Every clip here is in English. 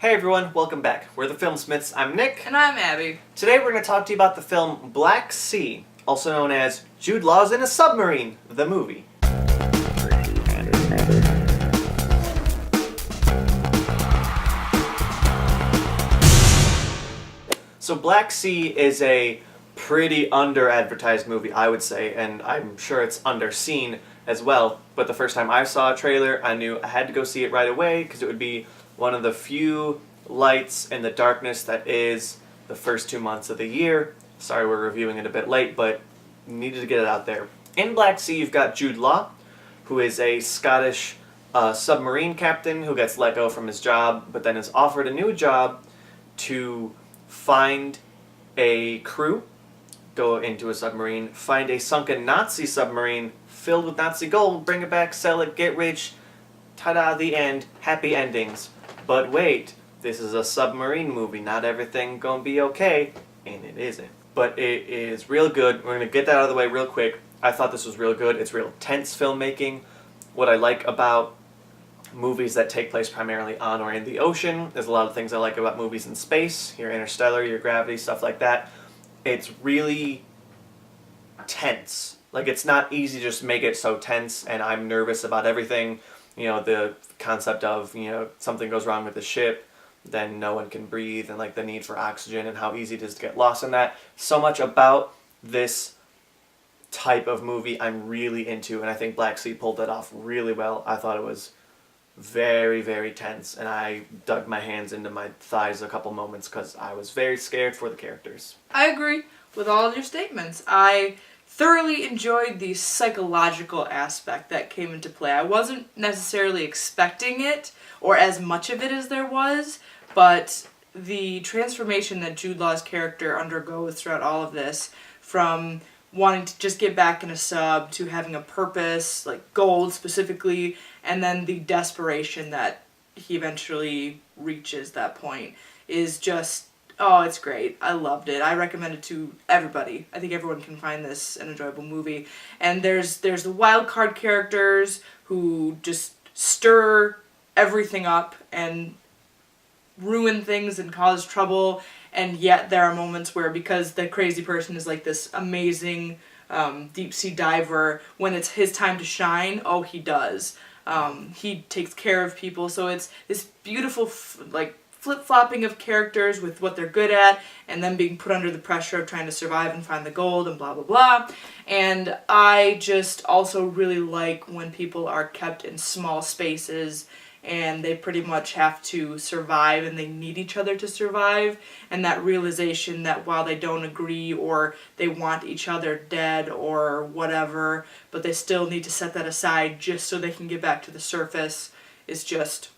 Hey everyone, welcome back. We're the Filmsmiths. I'm Nick. And I'm Abby. Today we're going to talk to you about the film Black Sea, also known as Jude Law's in a Submarine, the movie. So Black Sea is a pretty under-advertised movie, I would say, and I'm sure it's underseen as well. But the first time I saw a trailer, I knew I had to go see it right away because it would be one of the few lights in the darkness that is the first 2 months of the year. Sorry we're reviewing it a bit late, but needed to get it out there. In Black Sea, you've got Jude Law, who is a Scottish submarine captain who gets let go from his job, but then is offered a new job to find a crew, go into a submarine, find a sunken Nazi submarine filled with Nazi gold, bring it back, sell it, get rich, ta-da, the end, happy endings. But wait, this is a submarine movie, not everything gonna be okay, and it isn't. But it is real good. We're gonna get that out of the way real quick. I thought this was real good. It's real tense filmmaking. What I like about movies that take place primarily on or in the ocean, there's a lot of things I like about movies in space, your Interstellar, your Gravity, stuff like that. It's really tense. Like, it's not easy to just make it so tense and I'm nervous about everything. You know, the concept of, something goes wrong with the ship, then no one can breathe, and like the need for oxygen and how easy it is to get lost in that. So much about this type of movie I'm really into, and I think Black Sea pulled that off really well. I thought it was very, very tense, and I dug my hands into my thighs a couple moments because I was very scared for the characters. I agree with all of your statements. I thoroughly enjoyed the psychological aspect that came into play. I wasn't necessarily expecting it, or as much of it as there was, but the transformation that Jude Law's character undergoes throughout all of this, from wanting to just get back in a sub to having a purpose, like gold specifically, and then the desperation that he eventually reaches that point, is just, oh, it's great. I loved it. I recommend it to everybody. I think everyone can find this an enjoyable movie. And there's the wild card characters who just stir everything up and ruin things and cause trouble, and yet there are moments where, because the crazy person is like this amazing deep sea diver, when it's his time to shine, oh, he does. He takes care of people, so it's this beautiful flip-flopping of characters with what they're good at, and then being put under the pressure of trying to survive and find the gold and blah blah blah. And I just also really like when people are kept in small spaces and they pretty much have to survive and they need each other to survive, and that realization that while they don't agree or they want each other dead or whatever, but they still need to set that aside just so they can get back to the surface, is just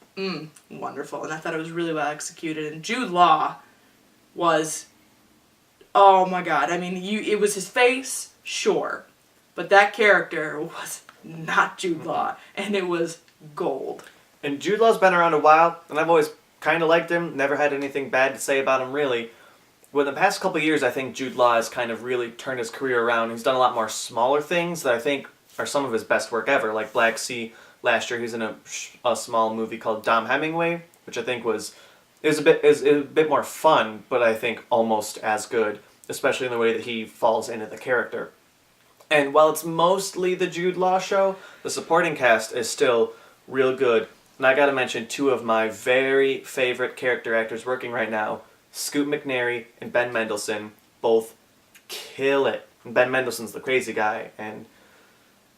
wonderful. And I thought it was really well executed. And Jude Law was, oh my god, I mean, it was his face, sure, but that character was not Jude Law, and it was gold. And Jude Law's been around a while, and I've always kind of liked him, never had anything bad to say about him, really. But in the past couple of years, I think Jude Law has kind of really turned his career around. He's done a lot more smaller things that I think are some of his best work ever, like Black Sea. Last year, he was in a small movie called Dom Hemingway, which I think was a bit more fun, but I think almost as good, especially in the way that he falls into the character. And while it's mostly the Jude Law show, the supporting cast is still real good. And I gotta mention two of my very favorite character actors working right now, Scoot McNairy and Ben Mendelsohn, both kill it. And Ben Mendelsohn's the crazy guy, and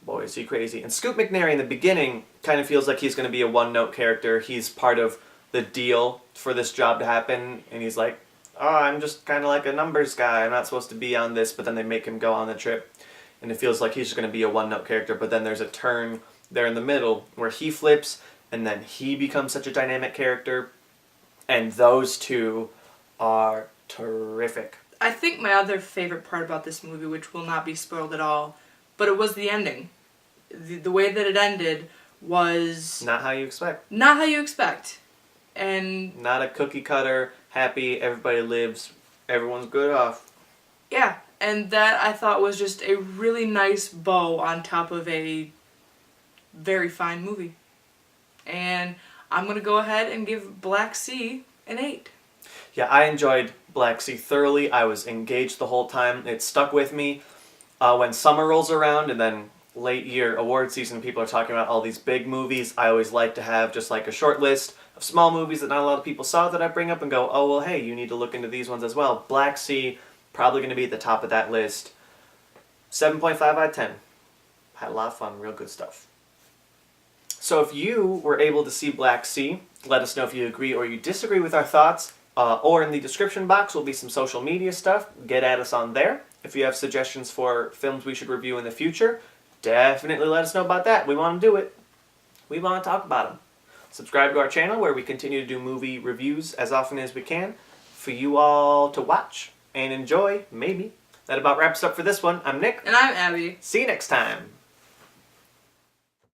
boy, is he crazy. And Scoot McNairy in the beginning kind of feels like he's going to be a one-note character. He's part of the deal for this job to happen, and he's like, oh, I'm just kind of like a numbers guy. I'm not supposed to be on this, but then they make him go on the trip. And it feels like he's just going to be a one-note character, but then there's a turn there in the middle where he flips, and then he becomes such a dynamic character, and those two are terrific. I think my other favorite part about this movie, which will not be spoiled at all, but it was the ending. The way that it ended was Not how you expect. Not how you expect. And not a cookie cutter, happy, everybody lives, everyone's good off. Yeah, and that I thought was just a really nice bow on top of a very fine movie. And I'm going to go ahead and give Black Sea an 8. Yeah, I enjoyed Black Sea thoroughly. I was engaged the whole time. It stuck with me. When summer rolls around and then late year award season, people are talking about all these big movies. I always like to have just like a short list of small movies that not a lot of people saw that I bring up and go, oh, well, hey, you need to look into these ones as well. Black Sea, probably going to be at the top of that list. 7.5 out of 10. Had a lot of fun, real good stuff. So if you were able to see Black Sea, let us know if you agree or you disagree with our thoughts. Or in the description box will be some social media stuff. Get at us on there. If you have suggestions for films we should review in the future, definitely let us know about that. We want to do it. We want to talk about them. Subscribe to our channel where we continue to do movie reviews as often as we can for you all to watch and enjoy, maybe. That about wraps up for this one. I'm Nick. And I'm Abby. See you next time.